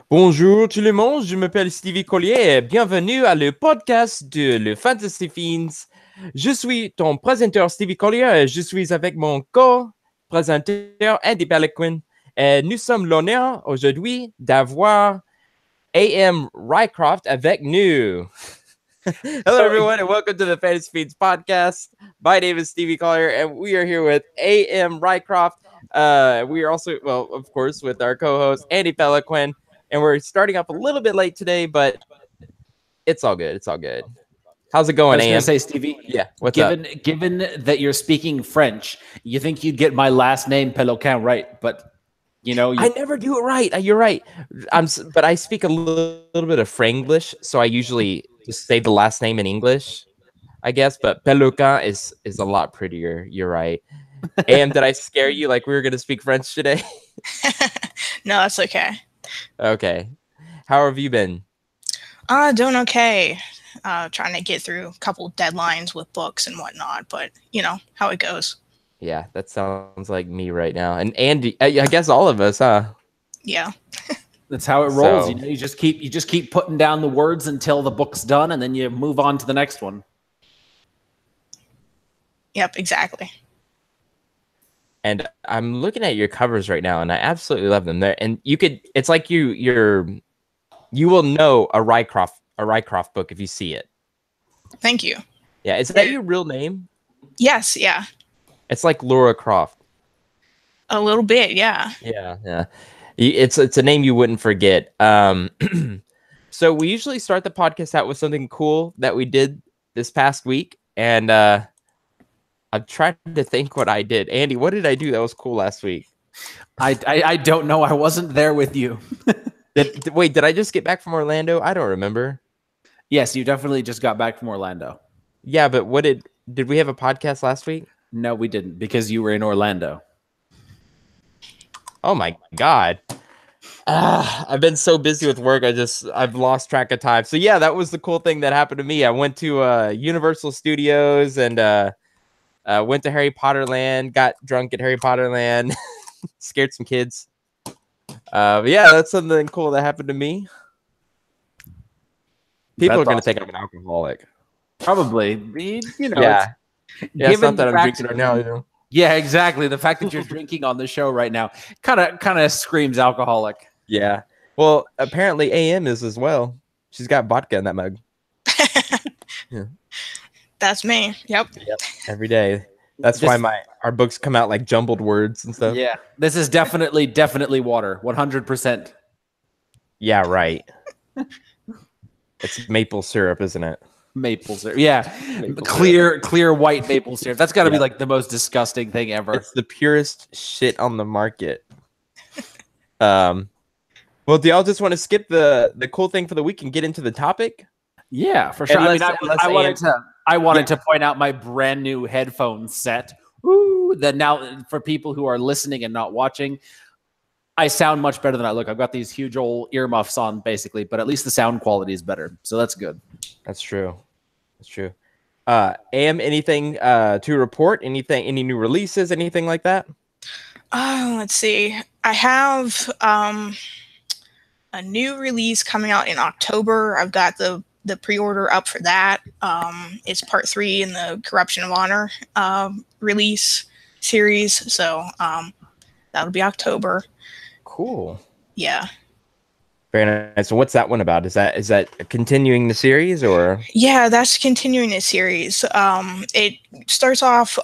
Bonjour tout le monde, je m'appelle Stevie Collier et bienvenue à le podcast de le Fantasy Fiends. Je suis ton présenteur Stevie Collier et je suis avec mon co-présenteur Andy Peliquin. Et nous sommes l'honneur aujourd'hui d'avoir AM Rycroft avec nous. Hello everyone and welcome to the Fantasy Fiends podcast. My name is Stevie Collier and we are here with AM Rycroft. We are also, well, of course, with our co-host Andy Peliquin. And we're starting up a little bit late today, but it's all good. It's all good. How's it going, I was going Am? to say, Stevie, Yeah, what's up? Given that you're speaking French, you think you'd get my last name, Peloquin, right? But, I never do it right. You're right. But I speak a little bit of Franglish, so I usually just say the last name in English, I guess. But Peluca is a lot prettier. You're right. Am, did I scare you like we were going to speak French today? No, that's okay. Okay. How have you been? Doing okay. Trying to get through a couple deadlines with books and whatnot, but you know how it goes. Yeah, that sounds like me right now. And Andy, I guess all of us, huh? Yeah. That's how it rolls. So, You just keep putting down the words until the book's done, and then you move on to the next one. Yep, exactly. and I'm looking at your covers right now, and I absolutely love them. And it's like you will know a Rycroft book if you see it. Thank you. Yeah, is that your real name? Yes, yeah. It's like Laura Croft. A little bit, yeah. Yeah. It's a name you wouldn't forget. So we usually start the podcast out with something cool that we did this past week, and I'm trying to think what I did. Andy, what did I do that was cool last week? I don't know. I wasn't there with you. Wait, did I just get back from Orlando? I don't remember. Yes, you definitely just got back from Orlando. Yeah, but did we have a podcast last week? No, we didn't, because you were in Orlando. Oh my God. I've been so busy with work. I've lost track of time. So yeah, that was the cool thing that happened to me. I went to Universal Studios and went to Harry Potter Land, got drunk at Harry Potter Land, scared some kids. But yeah, that's something cool that happened to me. People are going to think I'm an alcoholic. Probably. Yeah. Yeah, it's not that I'm drinking right now, Yeah, exactly. The fact that you're drinking on the show right now kind of screams alcoholic. Yeah. Well, apparently AM is as well. She's got vodka in that mug. Yeah. That's me. Yep. Every day. That's why our books come out like jumbled words and stuff. Yeah. This is definitely water. 100%. Yeah, right. It's maple syrup, isn't it? Maple syrup. Yeah. Clear white maple syrup. That's got to be like the most disgusting thing ever. It's the purest shit on the market. Well, do y'all just want to skip the cool thing for the week and get into the topic? Yeah, for sure. I wanted to point out my brand new headphone set. Ooh, that now for people who are listening and not watching, I sound much better than I look. I've got these huge old earmuffs on, basically, but at least the sound quality is better. So that's good. That's true. Am, anything to report? Any new releases? Anything like that? Let's see. I have a new release coming out in October. I've got the pre-order up for that. It's part 3 in the Corruption of Honor release series. So that'll be October. Cool. Yeah. Very nice. So what's that one about? Is that continuing the series or? Yeah, that's continuing the series. It starts off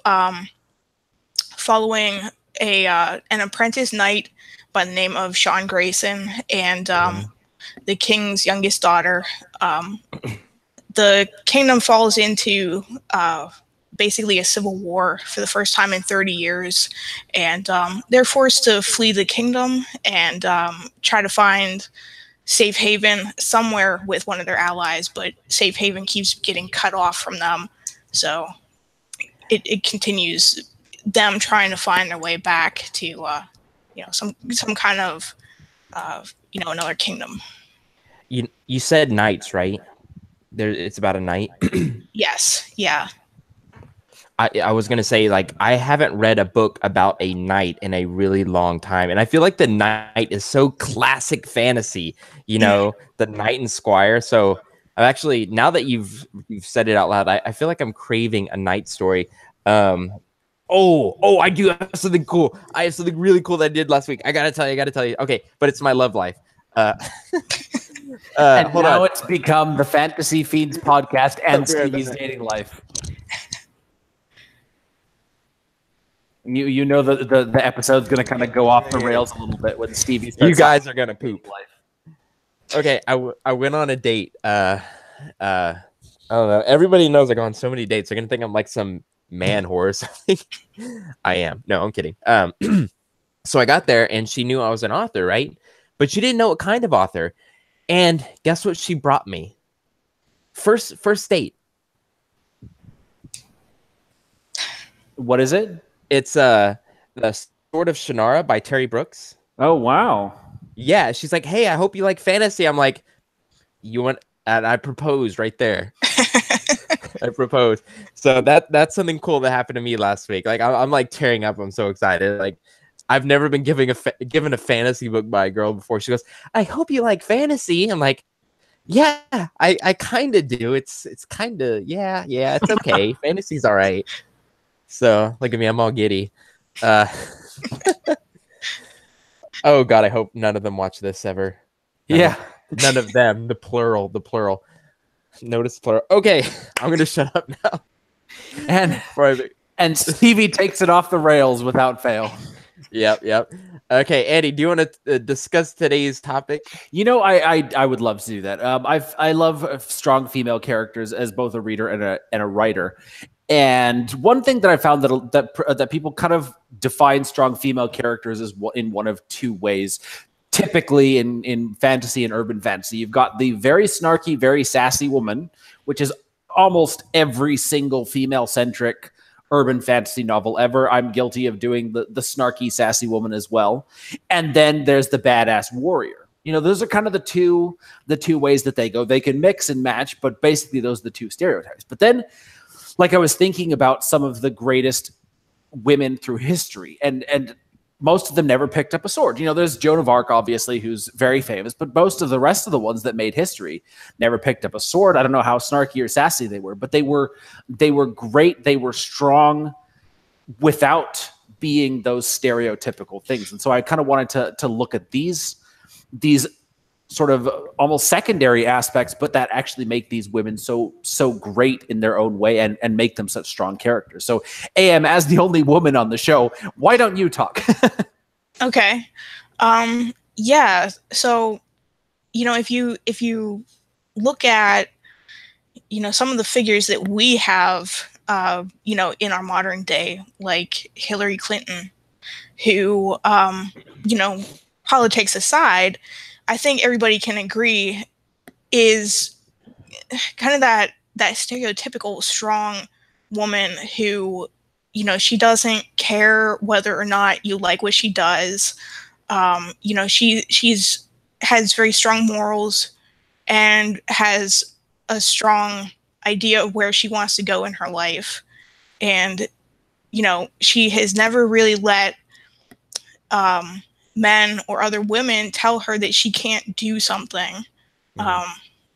following an apprentice knight by the name of Sean Grayson and the king's youngest daughter. The kingdom falls into basically a civil war for the first time in 30 years, and they're forced to flee the kingdom and try to find safe haven somewhere with one of their allies, but safe haven keeps getting cut off from them. So it continues them trying to find their way back to some kind of another kingdom. You said knights, right? It's about a knight. Yes. Yeah. I was gonna say, like, I haven't read a book about a knight in a really long time, and I feel like the knight is so classic fantasy, you know, the knight and squire. So I'm actually, now that you've said it out loud, I feel like I'm craving a knight story. I do have something cool. I have something really cool that I did last week. I gotta tell you. Okay, but it's my love life. And hold now on. It's become the Fantasy Fiends podcast and Stevie's dating life. You know the episode's gonna kind of go off the rails a little bit when Stevie starts. You guys are gonna poop. Okay, I went on a date. I don't know. Everybody knows I go on so many dates. They're gonna think I'm like some man whore or something. I am. No, I'm kidding. So I got there and she knew I was an author, right? But she didn't know what kind of author. And guess what she brought me? First date. What is it? It's the Sword of Shannara by Terry Brooks. Oh wow. Yeah, she's like, "Hey, I hope you like fantasy." I'm like, "You want?" And I proposed right there. I proposed. So that's something cool that happened to me last week. Like I'm like tearing up. I'm so excited. Like I've never been given a fantasy book by a girl before. She goes, "I hope you like fantasy." I'm like, "Yeah, I kind of do. It's kind of yeah, it's okay. Fantasy's all right." So look at me, I'm all giddy. Oh God, I hope none of them watch this ever. None of them. The plural. Notice plural. Okay, I'm gonna shut up now. And Stevie takes it off the rails without fail. Yep. Okay, Andy, do you want to discuss today's topic? You know, I would love to do that. I love strong female characters as both a reader and a writer. And one thing that I found that people kind of define strong female characters is in one of two ways. Typically in fantasy and urban fantasy, you've got the very snarky, very sassy woman, which is almost every single female-centric urban fantasy novel ever. I'm guilty of doing the snarky, sassy woman as well. And then there's the badass warrior. You know, those are kind of the two ways that they go. They can mix and match, but basically those are the two stereotypes. But then, like, I was thinking about some of the greatest women through history, and most of them never picked up a sword. You know, there's Joan of Arc, obviously, who's very famous, but most of the rest of the ones that made history never picked up a sword. I don't know how snarky or sassy they were, but they were great. They were strong without being those stereotypical things. And so I kind of wanted to look at these sort of almost secondary aspects, but that actually make these women so great in their own way and make them such strong characters. So AM, as the only woman on the show, why don't you talk? Okay. Yeah. So, you know, if you look at, you know, some of the figures that we have, you know, in our modern day, like Hillary Clinton, who, you know, politics aside, I think everybody can agree is kind of that stereotypical strong woman who, you know, she doesn't care whether or not you like what she does. You know, she's has very strong morals and has a strong idea of where she wants to go in her life. And, you know, she has never really let men or other women tell her that she can't do something.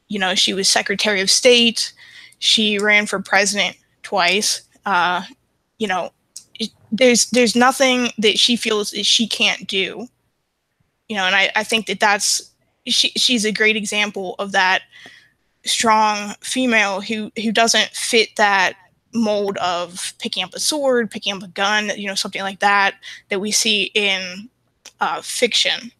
You know, she was Secretary of State. She ran for president twice. You know, there's nothing that she feels that she can't do. You know, and I think she's a great example of that strong female who doesn't fit that mold of picking up a sword, picking up a gun, you know, something like that we see in fiction.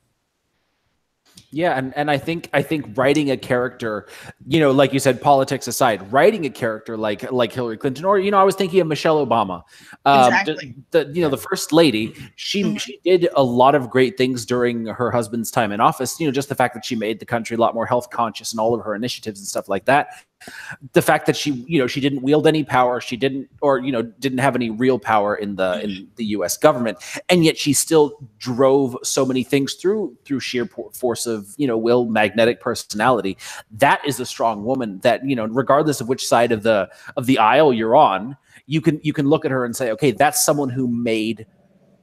Yeah, and I think writing a character, you know, like you said, politics aside, writing a character like Hillary Clinton, or, you know, I was thinking of Michelle Obama, Exactly. the first lady. She did a lot of great things during her husband's time in office. You know, just the fact that she made the country a lot more health conscious and all of her initiatives and stuff like that. The fact that she didn't wield any power, she didn't have any real power in the U.S. government, and yet she still drove so many things through sheer force of, you know, will, magnetic personality. That is a strong woman that, you know, regardless of which side of the aisle you're on, you can look at her and say, okay, that's someone who made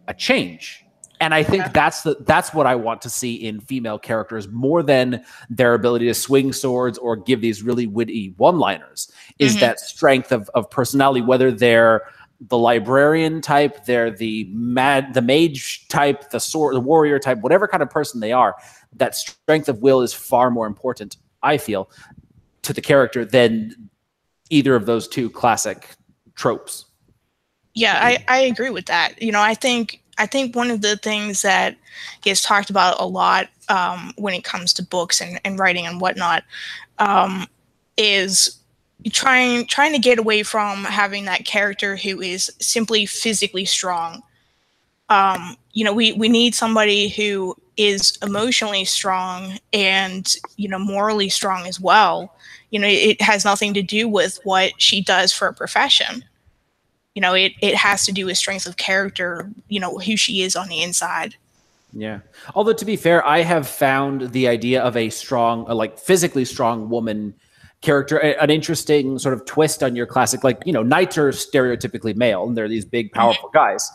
a change. And I think that's what I want to see in female characters more than their ability to swing swords or give these really witty one-liners, is that strength of personality, whether they're the librarian type, they're the mage type, the warrior type, whatever kind of person they are, that strength of will is far more important, I feel, to the character than either of those two classic tropes. Yeah, I agree with that. You know, I think one of the things that gets talked about a lot when it comes to books and writing and whatnot is trying to get away from having that character who is simply physically strong. You know, we need somebody who is emotionally strong and, you know, morally strong as well. You know, it has nothing to do with what she does for a profession. You know, it has to do with strength of character, you know, who she is on the inside. Yeah. Although, to be fair, I have found the idea of a strong, like physically strong woman character an interesting sort of twist on your classic, like, you know, knights are stereotypically male and they're these big, powerful guys.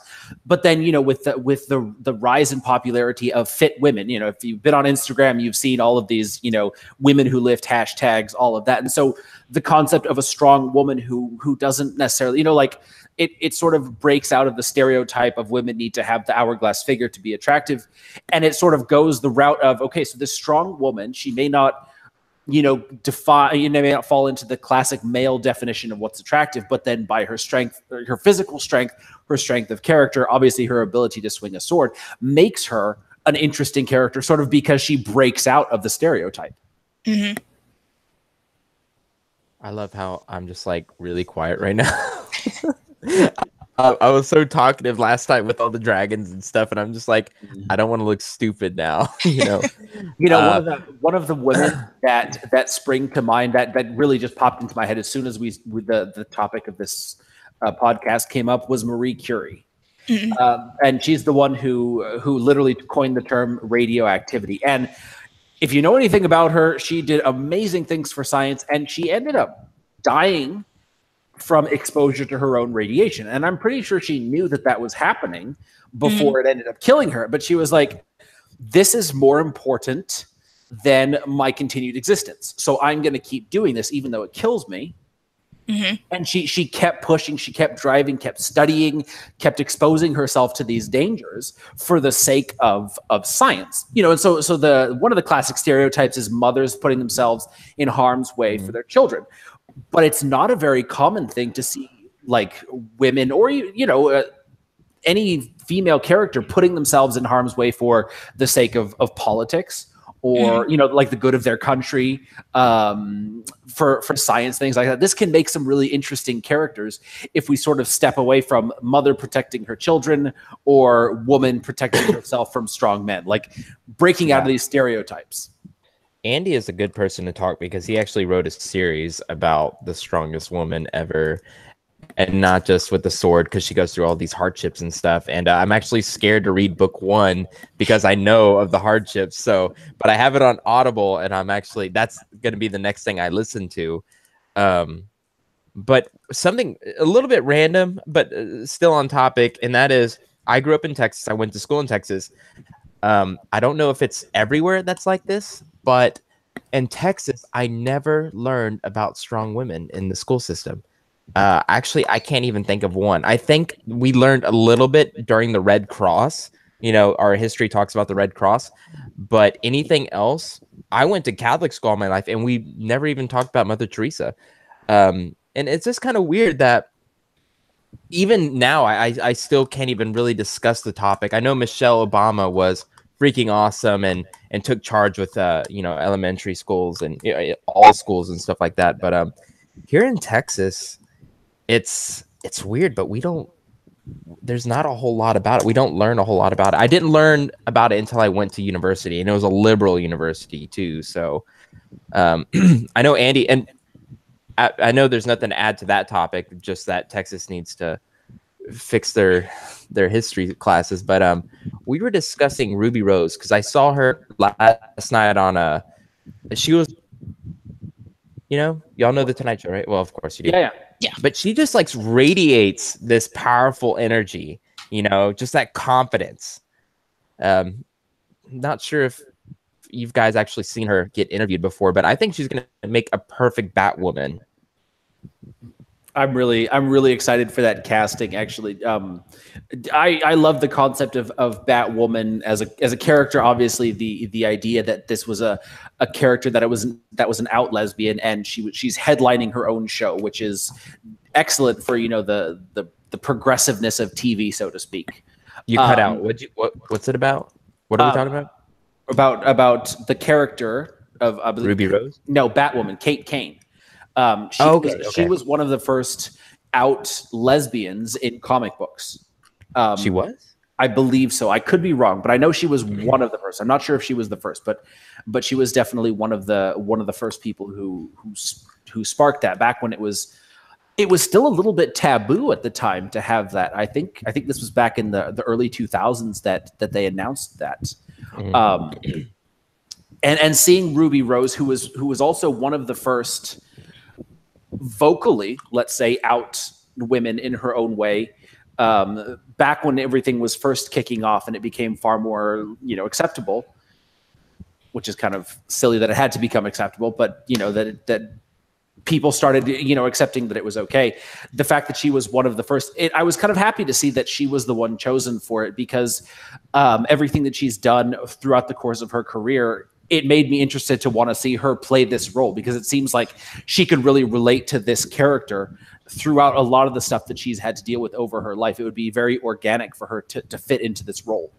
But then, you know, with the rise in popularity of fit women, you know, if you've been on Instagram, you've seen all of these, you know, women who lift hashtags, all of that. And so the concept of a strong woman who doesn't necessarily, you know, like it sort of breaks out of the stereotype of women need to have the hourglass figure to be attractive. And it sort of goes the route of, okay, so this strong woman, she may not, you know, may not fall into the classic male definition of what's attractive, but then by her strength, her physical strength, her strength of character, obviously her ability to swing a sword, makes her an interesting character, sort of because she breaks out of the stereotype. Mm-hmm. I love how I'm just like really quiet right now. I was so talkative last time with all the dragons and stuff, and I'm just like, I don't want to look stupid now, you know. One of the women that spring to mind that really just popped into my head as soon as the topic of this podcast came up was Marie Curie. And she's the one who literally coined the term radioactivity. And if you know anything about her, she did amazing things for science, and she ended up dying from exposure to her own radiation. And I'm pretty sure she knew that was happening before it ended up killing her. But she was like, this is more important than my continued existence. So I'm going to keep doing this, even though it kills me. And she kept pushing, she kept driving, kept studying, kept exposing herself to these dangers for the sake of science. You know, and so one of the classic stereotypes is mothers putting themselves in harm's way for their children. But it's not a very common thing to see, like, women or, you know, any female character putting themselves in harm's way for the sake of politics or, you know, like the good of their country, for science, things like that. This can make some really interesting characters if we sort of step away from mother protecting her children or woman protecting herself from strong men, like breaking out of these stereotypes. Andy is a good person to talk because he actually wrote a series about the strongest woman ever, and not just with the sword, because she goes through all these hardships and stuff. And I'm actually scared to read book 1 because I know of the hardships. So, but I have it on Audible, and that's going to be the next thing I listen to. But something a little bit random, but still on topic, and that is, I grew up in Texas. I went to school in Texas. I don't know if it's everywhere that's like this, but in Texas, I never learned about strong women in the school system. Actually, I can't even think of one. I think we learned a little bit during the Red Cross. You know, our history talks about the Red Cross, but anything else, I went to Catholic school all my life, and we never even talked about Mother Teresa. And it's just kind of weird that even now, I still can't even really discuss the topic. I know Michelle Obama was freaking awesome and took charge with you know, elementary schools and, you know, all schools and stuff like that. But here in Texas, it's weird, but there's not a whole lot about it. We don't learn a whole lot about it. I didn't learn about it until I went to university, and it was a liberal university too. So I know Andy, and I know there's nothing to add to that topic, just that Texas needs to fix their history classes. But we were discussing Ruby Rose because I saw her last night she was, you know, y'all know the Tonight Show, right? Well, of course you do. Yeah. Yeah. But she just like radiates this powerful energy, you know, just that confidence. Not sure if you guys actually seen her get interviewed before, but I think she's going to make a perfect Batwoman. I'm really excited for that casting. Actually, I love the concept of Batwoman as a character. Obviously, the idea that this was a character that was an out lesbian, and she's headlining her own show, which is excellent for the progressiveness of TV, so to speak. You cut out. What's it about? What are we talking about? About the character of Ruby Rose? No, Batwoman, Kate Kane. She was one of the first out lesbians in comic books. She was? I believe so. I could be wrong, but I know she was one of the first. I'm not sure if she was the first, but she was definitely one of the first people who sparked that back when it was still a little bit taboo at the time to have that. I think this was back in the early 2000s that they announced that. And seeing Ruby Rose, who was also one of the first vocally, let's say, out women in her own way, back when everything was first kicking off and it became far more, acceptable, which is kind of silly that it had to become acceptable, but that people started, accepting that it was okay. The fact that she was one of the first, I was kind of happy to see that she was the one chosen for it, because everything that she's done throughout the course of her career, it made me interested to want to see her play this role, because it seems like she could really relate to this character throughout a lot of the stuff that she's had to deal with over her life. It would be very organic for her to fit into this role.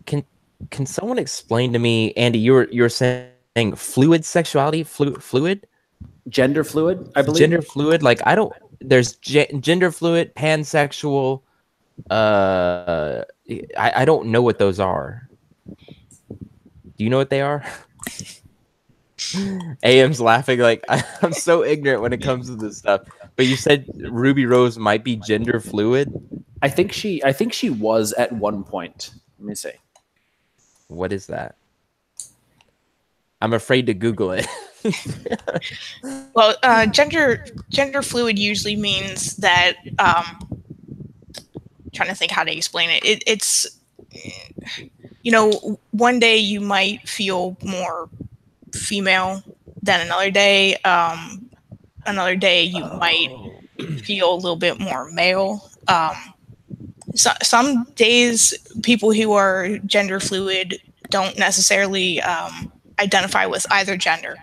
Can someone explain to me, Andy, you're saying fluid sexuality, fluid? Gender fluid, I believe. Gender fluid, like there's gender fluid, pansexual. I don't know what those are. Do you know what they are? AM's laughing like I'm so ignorant when it comes to this stuff. But you said Ruby Rose might be gender fluid. I think she was at one point. Let me see. What is that? I'm afraid to Google it. Well, gender fluid usually means that. Trying to think how to explain it. It's one day you might feel more female than another day. Another day you might feel a little bit more male. Some days people who are gender fluid don't necessarily identify with either gender.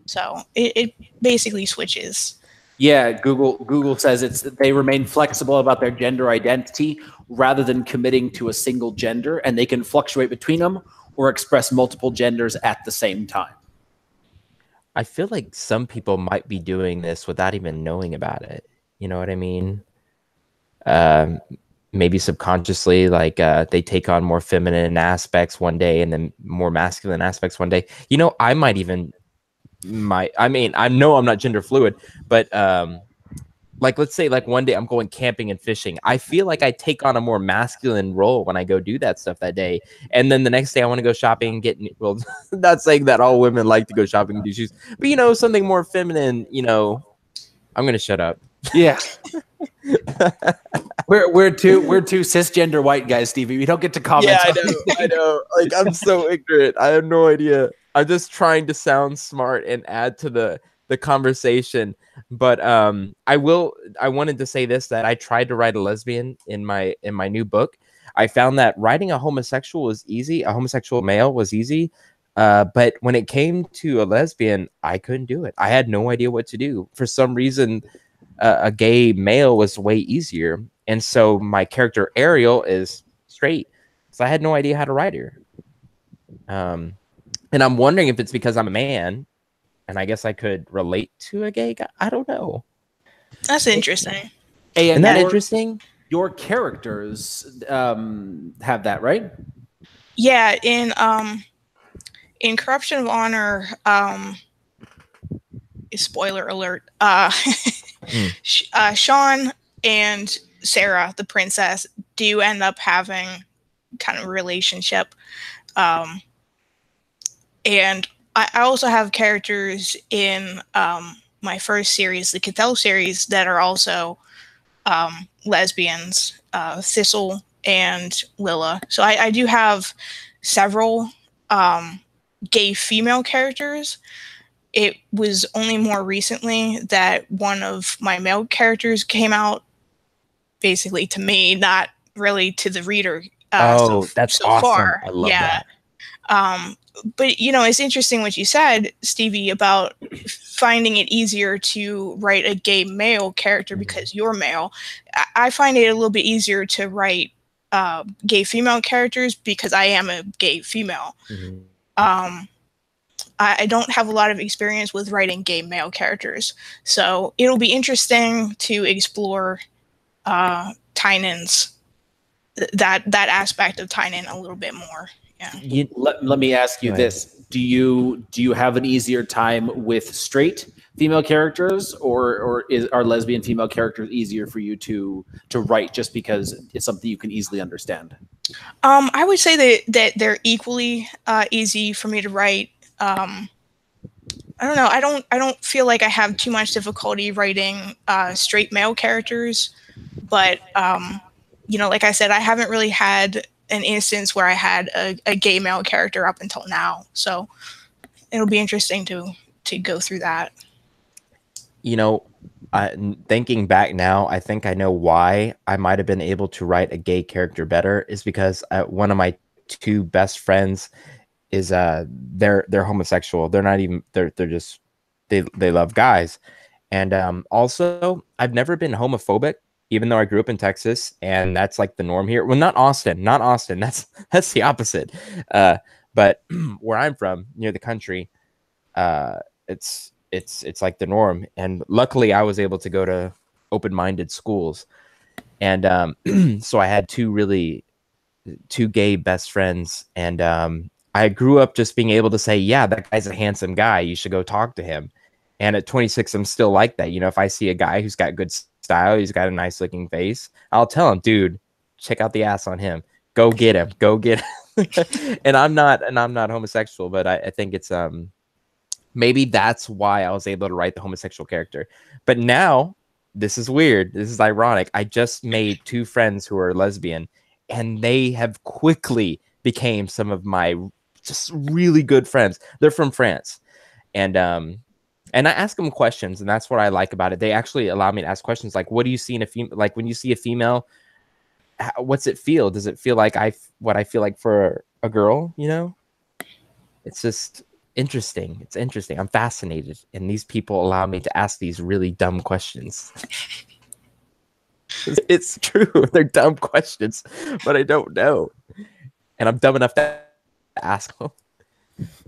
So it basically switches. Yeah, Google says they remain flexible about their gender identity rather than committing to a single gender, and they can fluctuate between them or express multiple genders at the same time. I feel like some people might be doing this without even knowing about it. You know what I mean? Maybe subconsciously, like they take on more feminine aspects one day and then more masculine aspects one day. I might even I know I'm not gender fluid, but like let's say like one day I'm going camping and fishing. I feel like I take on a more masculine role when I go do that stuff that day. And then the next day I want to go shopping and get, well, not saying that all women like to go shopping and do shoes, but something more feminine, I'm going to shut up. Yeah. We're two cisgender white guys, Stevie. We don't get to comment. Yeah, I know. Like I'm so ignorant. I have no idea. I'm just trying to sound smart and add to the conversation. But I wanted to say this, that I tried to write a lesbian in my new book. I found that writing a homosexual was easy. A homosexual male was easy. But when it came to a lesbian, I couldn't do it. I had no idea what to do. For some reason, a gay male was way easier. And so my character Ariel is straight. So I had no idea how to write her. And I'm wondering if it's because I'm a man and I guess I could relate to a gay guy. I don't know. That's interesting. Isn't that interesting? Your characters have that, right? Yeah, in Corruption of Honor, spoiler alert, Sean and Sarah, the princess, do end up having kind of a relationship. And I also have characters in my first series, the Cathel series, that are also lesbians, Thistle and Lilla. So I do have several gay female characters. It was only more recently that one of my male characters came out, basically to me, not really to the reader. That's awesome. Far. I love that. But, you know, it's interesting what you said, Stevie, about finding it easier to write a gay male character because you're male. I find it a little bit easier to write gay female characters because I am a gay female. I don't have a lot of experience with writing gay male characters. So it'll be interesting to explore Tynan's, that aspect of Tynan a little bit more. Yeah. Let me ask you this: Do you have an easier time with straight female characters, or are lesbian female characters easier for you to write just because it's something you can easily understand? I would say that they're equally easy for me to write. I don't know. I don't feel like I have too much difficulty writing straight male characters, but you know, like I said, I haven't really had an instance where I had a gay male character up until now. So it'll be interesting to go through that. You know, thinking back now, I think I know why I might have been able to write a gay character better is because one of my two best friends is they're homosexual. They're not even they're just they love guys. And also I've never been homophobic, even though I grew up in Texas, and that's like the norm here. Well, not Austin. That's the opposite. But where I'm from, near the country, it's like the norm. And luckily I was able to go to open-minded schools. And so I had two gay best friends. And I grew up just being able to say, yeah, that guy's a handsome guy. You should go talk to him. And at 26, I'm still like that. You know, if I see a guy who's got good style, he's got a nice looking face, I'll tell him, dude, check out the ass on him. Go get him. And I'm not homosexual, but I think it's maybe that's why I was able to write the homosexual character. But now, this is weird. This is ironic. I just made two friends who are lesbian, and they have quickly became some of my just really good friends. They're from France. And I ask them questions, and that's what I like about it. They actually allow me to ask questions like, what do you see in a female? Like, when you see a female, what's it feel? Does it feel like what I feel like for a girl, you know? It's just interesting. It's interesting. I'm fascinated. And these people allow me to ask these really dumb questions. It's true. They're dumb questions, but I don't know. And I'm dumb enough to ask them.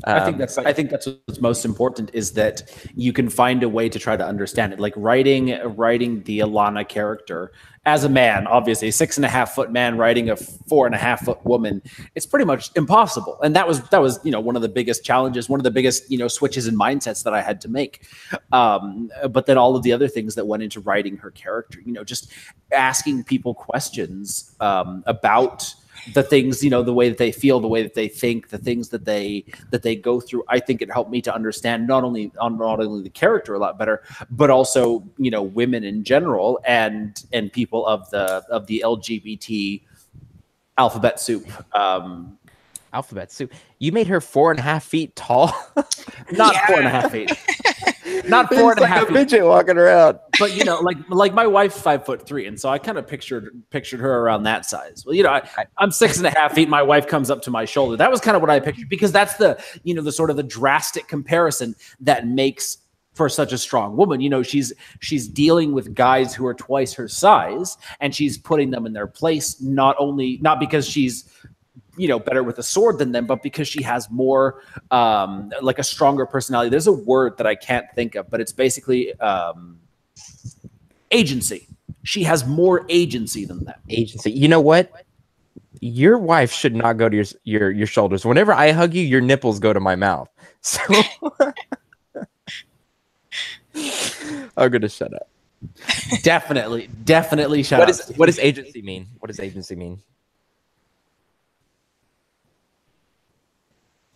I think that's what's most important, is that you can find a way to try to understand it. Like writing the Alana character as a man, obviously a 6.5-foot man writing a 4.5-foot woman, it's pretty much impossible. And that was one of the biggest challenges, one of the biggest switches in mindsets that I had to make. But then all of the other things that went into writing her character, just asking people questions about the things, the way that they feel, the way that they think, the things that they go through. I think it helped me to understand not only the character a lot better, but also, women in general and people of the LGBT alphabet soup. Alphabet soup. You made her 4.5 feet tall? Not 4.5 feet. Not 4.5 like feet. A midget walking around. But like my wife's 5'3", and so I kind of pictured her around that size. Well, I'm 6.5 feet. My wife comes up to my shoulder. That was kind of what I pictured, because that's the the sort of the drastic comparison that makes for such a strong woman. She's dealing with guys who are twice her size, and she's putting them in their place. Not because she's better with a sword than them, but because she has more, like a stronger personality. There's a word that I can't think of, but it's basically agency. She has more agency than that. Agency. You know what? Your wife should not go to your shoulders. Whenever I hug you, your nipples go to my mouth. So I'm gonna shut up. Definitely shut up. What does agency mean? What does agency mean?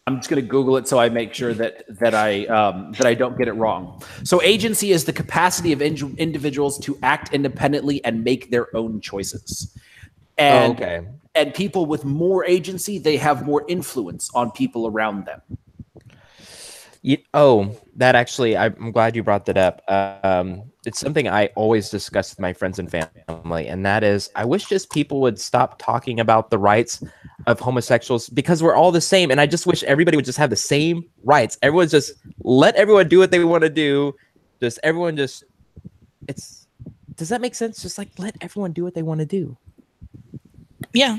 I'm just going to Google it so I make sure that I don't get it wrong. So agency is the capacity of individuals to act independently and make their own choices. And and people with more agency, they have more influence on people around them. That actually, I'm glad you brought that up. It's something I always discuss with my friends and family, and that is, I wish just people would stop talking about the rights of homosexuals, because we're all the same, and I just wish everybody would just have the same rights. Everyone just let everyone do what they want to do. Does that make sense? Just like let everyone do what they want to do. Yeah.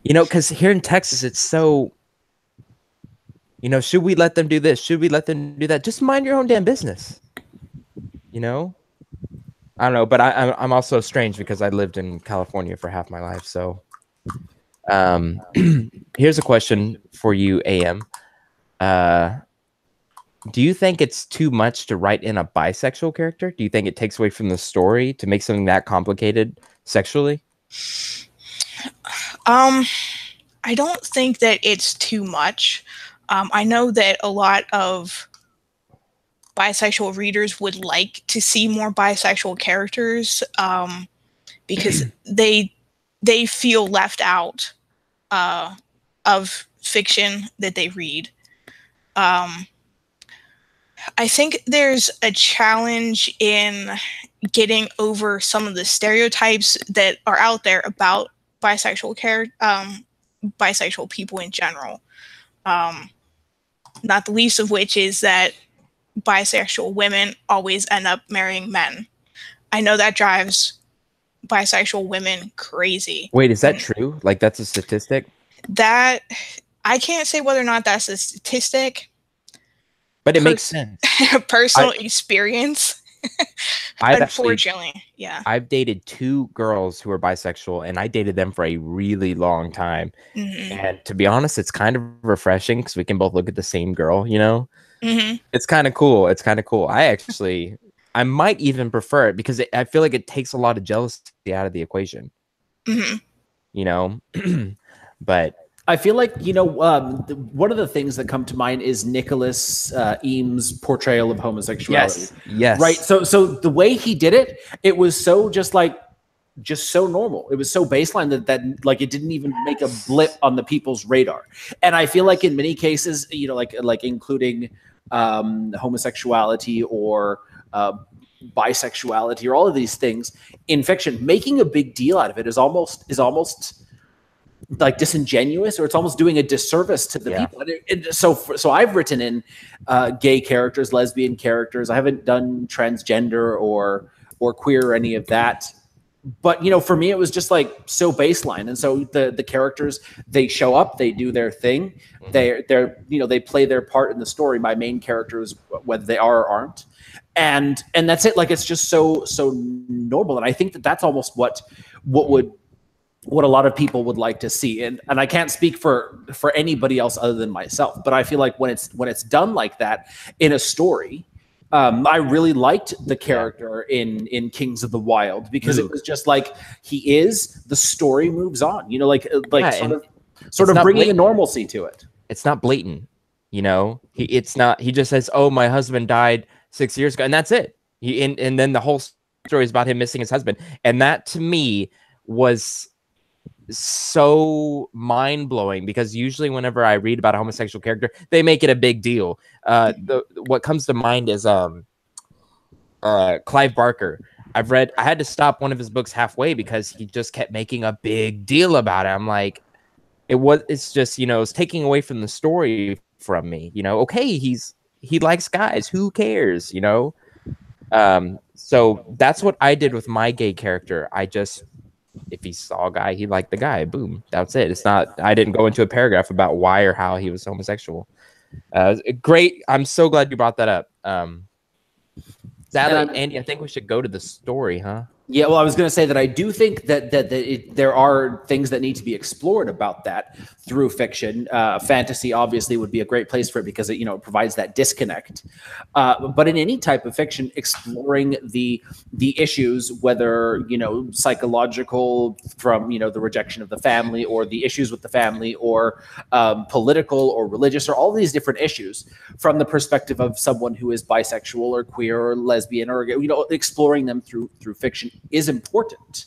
Because here in Texas, it's so, should we let them do this? Should we let them do that? Just mind your own damn business. I don't know, but I'm also strange because I lived in California for half my life. So here's a question for you, AM. Do you think it's too much to write in a bisexual character? Do you think it takes away from the story to make something that complicated sexually? I don't think that it's too much. I know that a lot of bisexual readers would like to see more bisexual characters because they feel left out of fiction that they read. I think there's a challenge in getting over some of the stereotypes that are out there about bisexual bisexual people in general. Not the least of which is that bisexual women always end up marrying men. I know that drives bisexual women crazy. Wait, is that true? Like, that's a statistic? That I can't say whether or not that's a statistic, but it makes sense. Personal experience. Unfortunately, yeah. I've dated 2 girls who are bisexual, and I dated them for a really long time. And to be honest, it's kind of refreshing because we can both look at the same girl, It's kind of cool. I might even prefer it because I feel like it takes a lot of jealousy out of the equation. But I feel like, one of the things that come to mind is Nicholas Eames' portrayal of homosexuality. Yes. Right. So the way he did it, it was so just so normal. It was so baseline that like it didn't even make a blip on the people's radar. And I feel like in many cases, like including homosexuality or bisexuality or all of these things in fiction, making a big deal out of it is almost like disingenuous, or it's almost doing a disservice to the people. So I've written in gay characters, lesbian characters. I haven't done transgender or queer or any of that. But for me, it was just like so baseline. And so the characters, they show up, they do their thing, they play their part in the story. My main characters, whether they are or aren't, and that's it. Like, it's just so normal. And I think that's almost what a lot of people would like to see. And I can't speak for anybody else other than myself, but I feel like when it's done like that in a story, I really liked the character in Kings of the Wild, because it was just like, the story moves on, sort of bringing a normalcy to it. It's not blatant, he just says, oh, my husband died 6 years ago, and that's it. And then the whole story is about him missing his husband. And that to me was so mind-blowing, because usually whenever I read about a homosexual character, they make it a big deal. What comes to mind is Clive Barker. I had to stop one of his books halfway because he just kept making a big deal about it. I'm like, it's just, it's taking away from the story from me. Okay, he likes guys, who cares? So that's what I did with my gay character. If he saw a guy, he liked the guy. Boom. That's it. I didn't go into a paragraph about why or how he was homosexual. Great. I'm so glad you brought that up. Sadly, Andy, I think we should go to the story, huh? Yeah, well, I was going to say that I do think that there are things that need to be explored about that through fiction. Fantasy obviously would be a great place for it because it provides that disconnect. But in any type of fiction, exploring the issues, whether psychological from the rejection of the family, or the issues with the family, or political or religious, or all these different issues from the perspective of someone who is bisexual or queer or lesbian, or exploring them through fiction is important.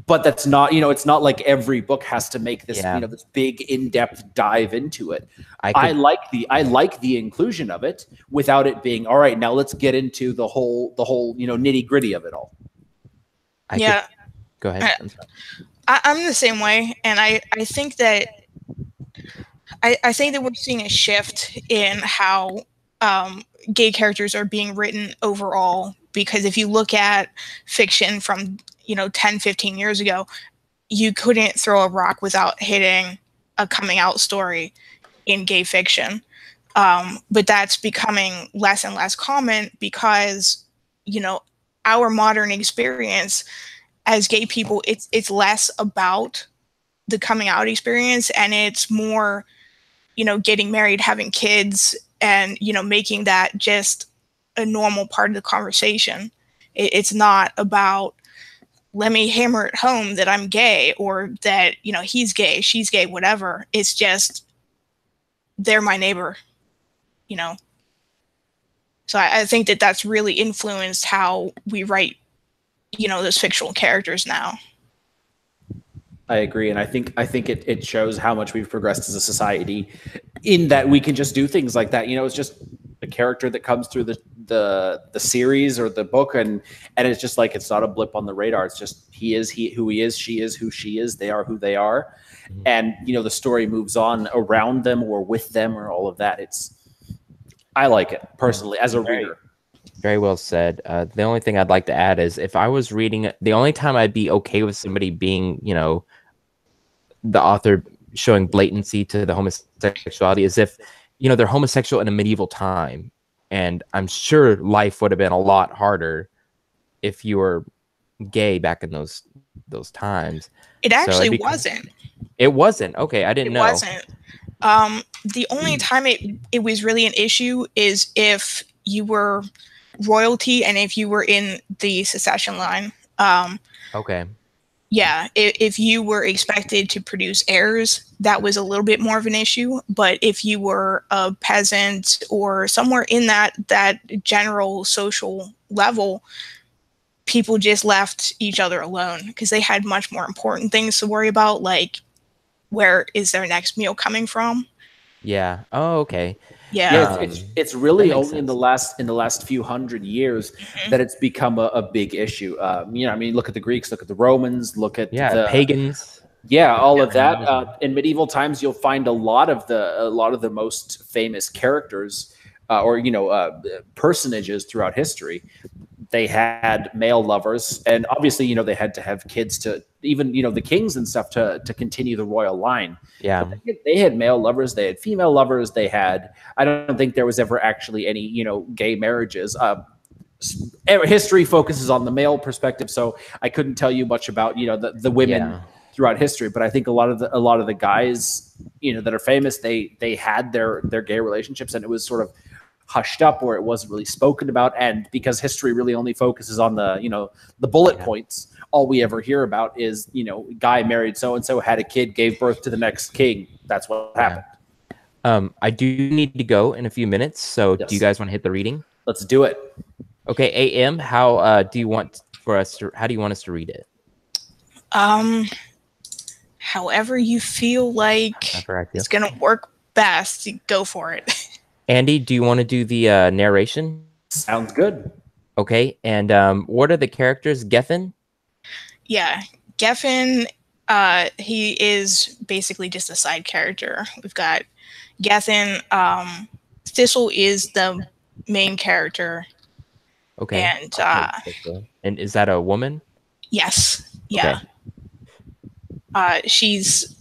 But that's not, it's not like every book has to make this, this big in-depth dive into it. I like the inclusion of it without it being, all right, now let's get into the whole nitty-gritty of it all. Go ahead. I'm the same way, and I think that we're seeing a shift in how gay characters are being written overall, because if you look at fiction from 10, 15 years ago, you couldn't throw a rock without hitting a coming out story in gay fiction. But that's becoming less and less common because our modern experience as gay people, it's less about the coming out experience, and it's more getting married, having kids, and making that just a normal part of the conversation. It's not about, let me hammer it home that I'm gay, or that he's gay, she's gay, whatever. It's just, they're my neighbor, so I think that that's really influenced how we write those fictional characters now. I agree, and I think it shows how much we've progressed as a society, in that we can just do things like that. It's just a character that comes through the series or the book, and it's just like, it's not a blip on the radar. It's just he is who he is, she is who she is, they are who they are, and the story moves on around them or with them or all of that. I like it personally as a reader. Very well said. The only thing I'd like to add is, if I was reading it, the only time I'd be okay with somebody being, the author showing blatancy to the homosexuality is if, they're homosexual in a medieval time. And I'm sure life would have been a lot harder if you were gay back in those times. It actually wasn't. It wasn't? Okay, I didn't know. It wasn't. The only time it was really an issue is if you were royalty and if you were in the succession line. Okay. Yeah, if you were expected to produce heirs, that was a little bit more of an issue. But if you were a peasant or somewhere in that general social level, people just left each other alone because they had much more important things to worry about, like, where is their next meal coming from? Yeah. Oh, okay. Yeah. It's really only in the last few hundred years that it's become a big issue. Look at the Greeks, look at the Romans, look at the pagans. Yeah, all of that. In medieval times, you'll find a lot of the most famous characters or personages throughout history. They had male lovers, and obviously, they had to have kids to even, the kings and stuff to continue the royal line. Yeah. They had male lovers, they had female lovers, I don't think there was ever actually any, gay marriages. History focuses on the male perspective, so I couldn't tell you much about, the women throughout history, but I think a lot of the guys, that are famous, they had their gay relationships, and it was sort of hushed up, or it wasn't really spoken about. And because history really only focuses on the bullet points, all we ever hear about is, guy married so-and-so, had a kid, gave birth to the next king. That's what happened. I do need to go in a few minutes. So do you guys want to hit the reading? Let's do it. Okay. AM, how do you want us to read it? However you feel like it's going to work best, go for it. Andy, do you want to do the narration? Sounds good. Okay, and what are the characters? Geffen? Yeah, Geffen, he is basically just a side character. We've got Geffen. Thistle is the main character. Okay. And is that a woman? Yes. Yeah. Okay. She's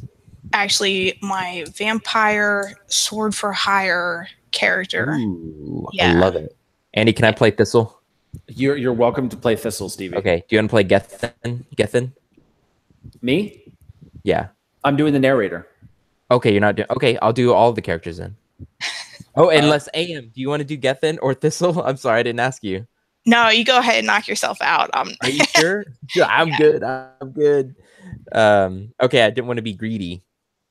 actually my vampire sword for hire character. Ooh, yeah. I love it. Andy, can I play Thistle? You're welcome to play Thistle, Stevie. Okay. Do you want to play Gethin? Me? Yeah. I'm doing the narrator. Okay, you're not doing. Okay, I'll do all the characters then. Oh, unless AM, do you want to do Gethin or Thistle? I'm sorry, I didn't ask you. No, you go ahead and knock yourself out. Are you sure? I'm good. I'm good. Okay, I didn't want to be greedy.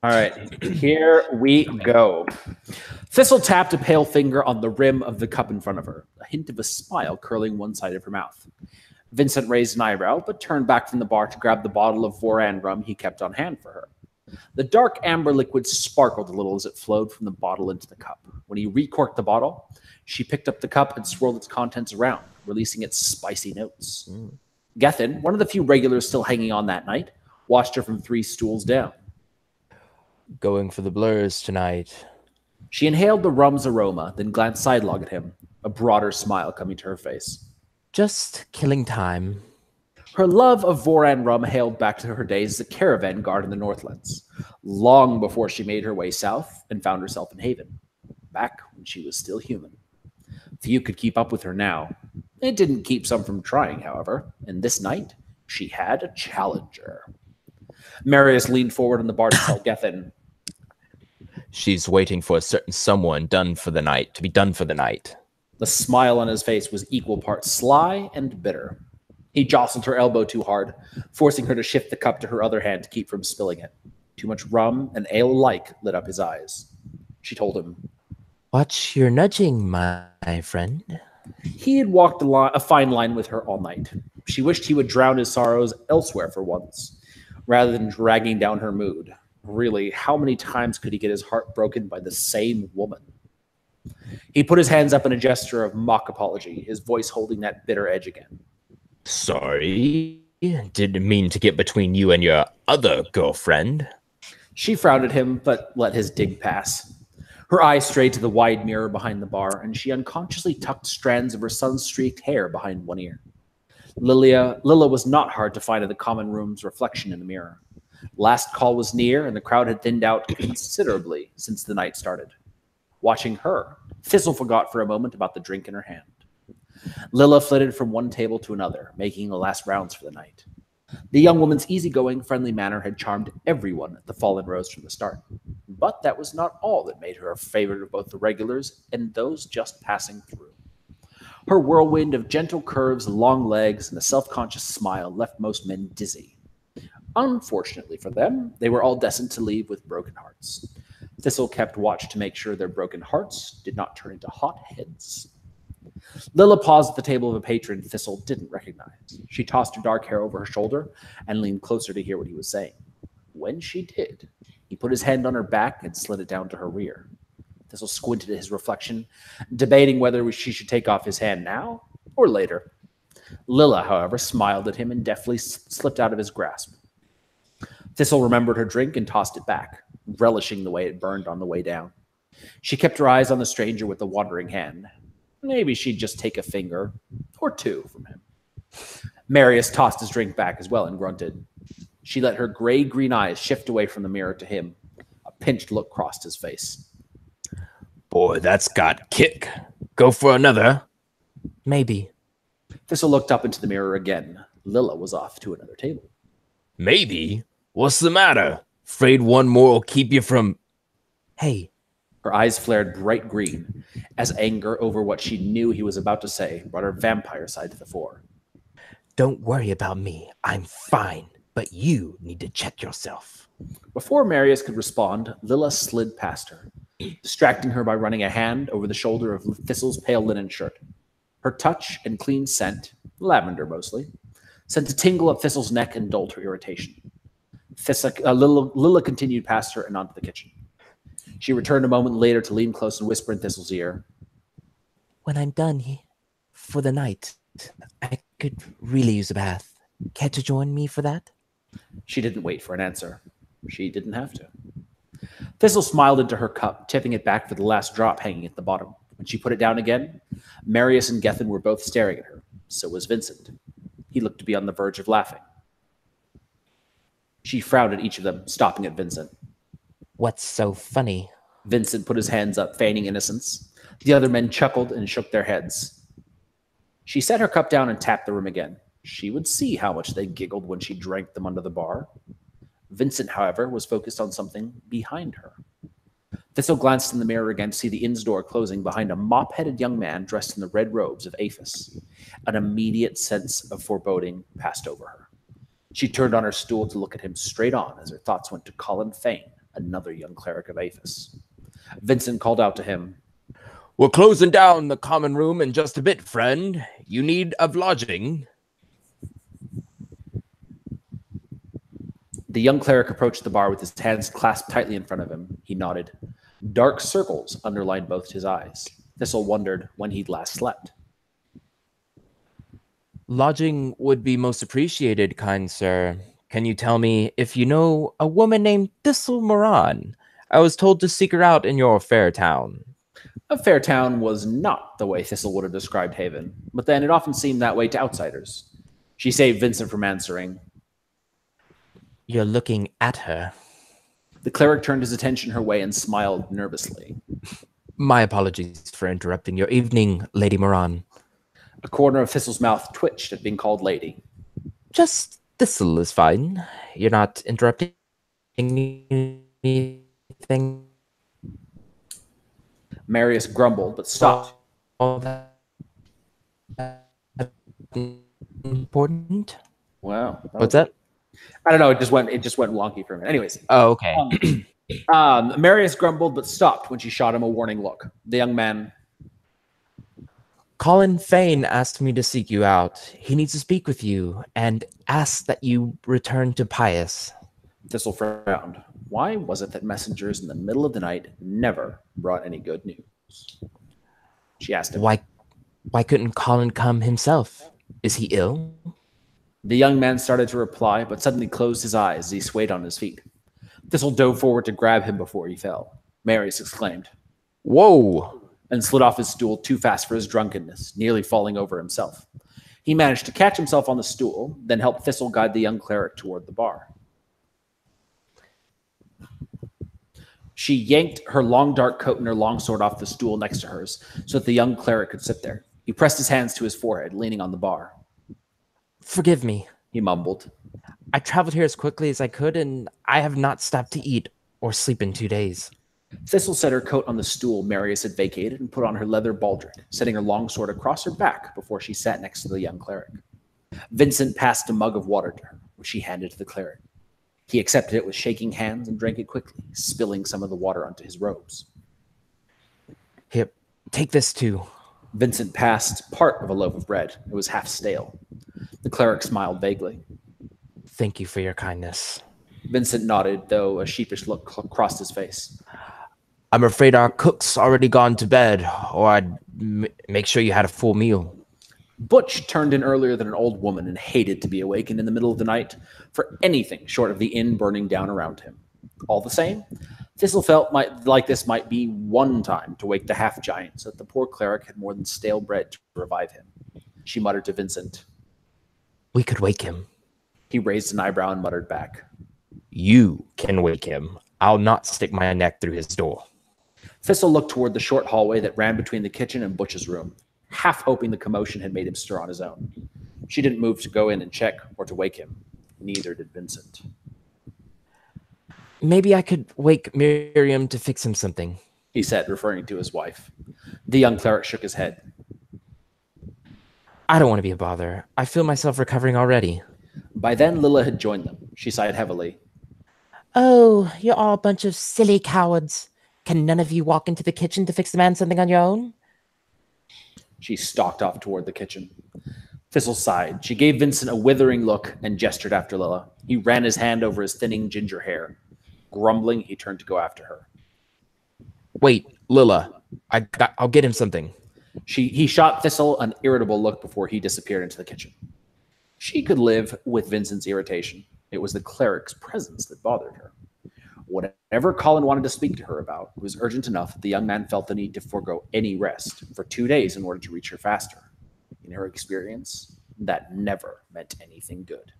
All right, here we go. Thistle tapped a pale finger on the rim of the cup in front of her, a hint of a smile curling one side of her mouth. Vincent raised an eyebrow, but turned back from the bar to grab the bottle of Voran rum he kept on hand for her. The dark amber liquid sparkled a little as it flowed from the bottle into the cup. When he recorked the bottle, she picked up the cup and swirled its contents around, releasing its spicy notes. Gethin, one of the few regulars still hanging on that night, watched her from 3 stools down. Going for the blurs tonight. She inhaled the rum's aroma, then glanced sidelong at him, a broader smile coming to her face. Just killing time. Her love of Voran rum hailed back to her days as a caravan guard in the Northlands, long before she made her way south and found herself in Haven, back when she was still human. Few could keep up with her now. It didn't keep some from trying, however, and this night she had a challenger. Marius leaned forward on the bar to tell Gethin, She's waiting for a certain someone to be done for the night. The smile on his face was equal parts sly and bitter. He jostled her elbow too hard, forcing her to shift the cup to her other hand to keep from spilling it. Too much rum and ale alike lit up his eyes. She told him, Watch your nudging, my friend. He had walked a fine line with her all night. She wished he would drown his sorrows elsewhere for once, rather than dragging down her mood. Really, how many times could he get his heart broken by the same woman? He put his hands up in a gesture of mock apology, his voice holding that bitter edge again. Sorry, didn't mean to get between you and your other girlfriend. She frowned at him, but let his dig pass. Her eyes strayed to the wide mirror behind the bar, and she unconsciously tucked strands of her sun-streaked hair behind one ear. Lilla was not hard to find in the common room's reflection in the mirror. Last call was near, and the crowd had thinned out considerably since the night started. Watching her, Thistle forgot for a moment about the drink in her hand. Lilla flitted from one table to another, making the last rounds for the night. The young woman's easygoing, friendly manner had charmed everyone at the Fallen Rose from the start. But that was not all that made her a favorite of both the regulars and those just passing through. Her whirlwind of gentle curves, long legs, and a self-conscious smile left most men dizzy. Unfortunately for them, they were all destined to leave with broken hearts. Thistle kept watch to make sure their broken hearts did not turn into hot heads. Lilla paused at the table of a patron Thistle didn't recognize. She tossed her dark hair over her shoulder and leaned closer to hear what he was saying. When she did, he put his hand on her back and slid it down to her rear. Thistle squinted at his reflection, debating whether she should take off his hand now or later. Lilla, however, smiled at him and deftly slipped out of his grasp. Thistle remembered her drink and tossed it back, relishing the way it burned on the way down. She kept her eyes on the stranger with a wandering hand. Maybe she'd just take a finger or 2 from him. Marius tossed his drink back as well and grunted. She let her gray-green eyes shift away from the mirror to him. A pinched look crossed his face. Boy, that's got kick. Go for another. Maybe. Thistle looked up into the mirror again. Lilla was off to another table. Maybe? What's the matter? Afraid one more will keep you from... Hey. Her eyes flared bright green, as anger over what she knew he was about to say brought her vampire side to the fore. Don't worry about me. I'm fine. But you need to check yourself. Before Marius could respond, Lilla slid past her, distracting her by running a hand over the shoulder of Thistle's pale linen shirt. Her touch and clean scent, lavender mostly, sent a tingle up Thistle's neck and dulled her irritation. Lilla continued past her and onto the kitchen. She returned a moment later to lean close and whisper in Thistle's ear. When I'm done for the night, I could really use a bath. Care to join me for that? She didn't wait for an answer. She didn't have to. Thistle smiled into her cup, tipping it back for the last drop hanging at the bottom. When she put it down again, Marius and Gethin were both staring at her. So was Vincent. He looked to be on the verge of laughing. She frowned at each of them, stopping at Vincent. What's so funny? Vincent put his hands up, feigning innocence. The other men chuckled and shook their heads. She set her cup down and tapped the room again. She would see how much they giggled when she drank them under the bar. Vincent, however, was focused on something behind her. Thistle glanced in the mirror again to see the inn's door closing behind a mop-headed young man dressed in the red robes of Aphis. An immediate sense of foreboding passed over her. She turned on her stool to look at him straight on as her thoughts went to Colin Fane, another young cleric of Aphis. Vincent called out to him, "We're closing down the common room in just a bit, friend. You need of lodging?" The young cleric approached the bar with his hands clasped tightly in front of him. He nodded. Dark circles underlined both his eyes. Thistle wondered when he'd last slept. "Lodging would be most appreciated, kind sir. Can you tell me if you know a woman named Thistle Moran? I was told to seek her out in your fair town." A fair town was not the way Thistle would have described Haven, but then it often seemed that way to outsiders. She saved Vincent from answering. "You're looking at her." The cleric turned his attention her way and smiled nervously. "My apologies for interrupting your evening, Lady Moran." A corner of Thistle's mouth twitched at being called lady. "Just Thistle is fine. You're not interrupting anything." Marius grumbled, but stopped. All that important? Wow. What's that? I don't know. It just went wonky for a minute. Anyways. Oh, okay. Marius grumbled, but stopped when she shot him a warning look. The young man. "Colin Fane asked me to seek you out. He needs to speak with you and asks that you return to Pius." Thistle frowned. Why was it that messengers in the middle of the night never brought any good news? She asked him. Why couldn't Colin come himself? Is he ill?" The young man started to reply, but suddenly closed his eyes as he swayed on his feet. Thistle dove forward to grab him before he fell. Marius exclaimed, "Whoa!" and slid off his stool too fast for his drunkenness, nearly falling over himself. He managed to catch himself on the stool, then helped Thistle guide the young cleric toward the bar. She yanked her long dark coat and her long sword off the stool next to hers so that the young cleric could sit there. He pressed his hands to his forehead, leaning on the bar. "Forgive me," he mumbled. "I traveled here as quickly as I could, and I have not stopped to eat or sleep in 2 days." Thistle set her coat on the stool Marius had vacated and put on her leather baldric, setting her long sword across her back before she sat next to the young cleric. Vincent passed a mug of water to her, which she handed to the cleric. He accepted it with shaking hands and drank it quickly, spilling some of the water onto his robes. "Here, take this too." Vincent passed part of a loaf of bread. It was half stale. The cleric smiled vaguely. "Thank you for your kindness." Vincent nodded, though a sheepish look crossed his face. "I'm afraid our cook's already gone to bed, or I'd make sure you had a full meal." Butch turned in earlier than an old woman and hated to be awakened in the middle of the night for anything short of the inn burning down around him. All the same, Thistle felt like this might be one time to wake the half-giant so that the poor cleric had more than stale bread to revive him. She muttered to Vincent, "We could wake him." He raised an eyebrow and muttered back, "You can wake him. I'll not stick my neck through his door." Thistle looked toward the short hallway that ran between the kitchen and Butch's room, half hoping the commotion had made him stir on his own. She didn't move to go in and check or to wake him. Neither did Vincent. "Maybe I could wake Miriam to fix him something," he said, referring to his wife. The young cleric shook his head. "I don't want to be a bother. I feel myself recovering already." By then, Lilla had joined them. She sighed heavily. "Oh, you're all a bunch of silly cowards. Can none of you walk into the kitchen to fix the man something on your own?" She stalked off toward the kitchen. Thistle sighed. She gave Vincent a withering look and gestured after Lilla. He ran his hand over his thinning ginger hair. Grumbling, he turned to go after her. "Wait, Lilla. I'll get him something." He shot Thistle an irritable look before he disappeared into the kitchen. She could live with Vincent's irritation. It was the cleric's presence that bothered her. Whatever Colin wanted to speak to her about, it was urgent enough that the young man felt the need to forego any rest for 2 days in order to reach her faster. In her experience, that never meant anything good.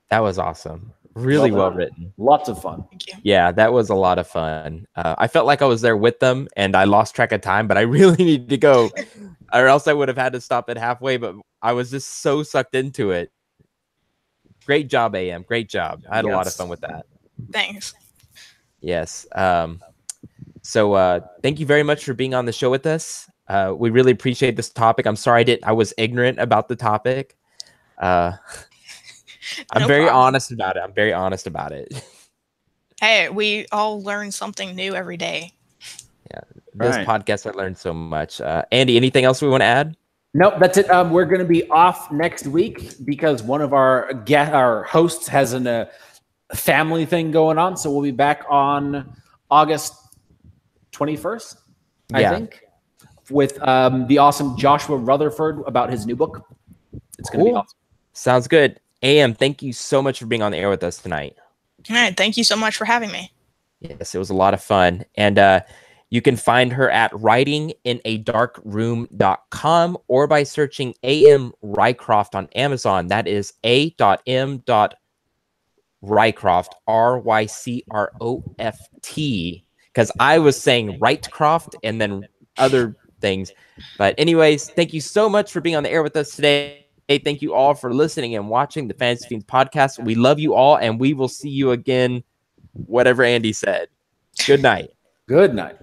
That was awesome. Really well written. Lots of fun. Thank you. Yeah, that was a lot of fun. I felt like I was there with them, and I lost track of time, but I really need to go, or else I would have had to stop it halfway. But I was just so sucked into it. Great job, AM. Great job. I had a lot of fun with that. Thanks. Yes. So thank you very much for being on the show with us. We really appreciate this topic. I'm sorry I was ignorant about the topic. I'm No very problem. honest about it. I'm very honest about it. Hey, we all learn something new every day. Yeah, this Right. podcast, I learned so much. Andy, anything else we want to add? Nope, that's it. We're going to be off next week because one of our hosts has a family thing going on. So we'll be back on August 21st, I think, with the awesome Joshua Rutherford about his new book. It's going to be awesome. Sounds good. AM, thank you so much for being on the air with us tonight. All right, thank you so much for having me. Yes, it was a lot of fun. And you can find her at writinginadarkroom.com or by searching AM Rycroft on Amazon. That is a.m.Rycroft, Rycroft, because I was saying Rycroft and then other things. But anyways, thank you so much for being on the air with us today. Thank you all for listening and watching the Fantasy Fiends podcast. We love you all, and we will see you again, whatever Andy said. Good night. Good night.